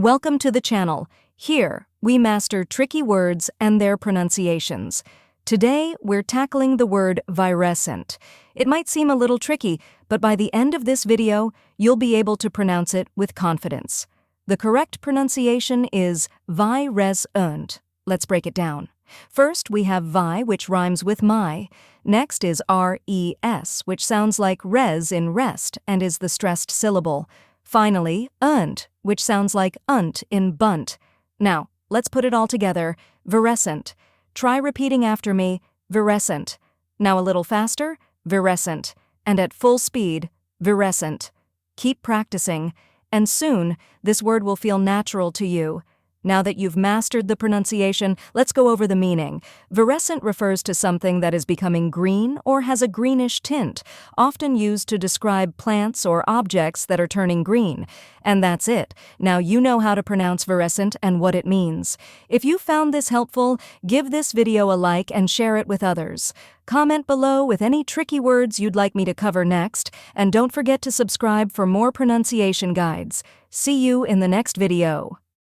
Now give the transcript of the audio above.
Welcome to the channel. Here, we master tricky words and their pronunciations. Today, we're tackling the word virescent. It might seem a little tricky, but by the end of this video, you'll be able to pronounce it with confidence. The correct pronunciation is virescent. Let's break it down. First, we have vi, which rhymes with my. Next is res, which sounds like res in rest and is the stressed syllable. Finally, unt, which sounds like unt in bunt. Now, let's put it all together. Virescent. Try repeating after me. Virescent. Now a little faster. Virescent. And at full speed. Virescent. Keep practicing, and soon, this word will feel natural to you. Now that you've mastered the pronunciation, let's go over the meaning. Virescent refers to something that is becoming green or has a greenish tint, often used to describe plants or objects that are turning green. And that's it. Now you know how to pronounce virescent and what it means. If you found this helpful, give this video a like and share it with others. Comment below with any tricky words you'd like me to cover next, and don't forget to subscribe for more pronunciation guides. See you in the next video.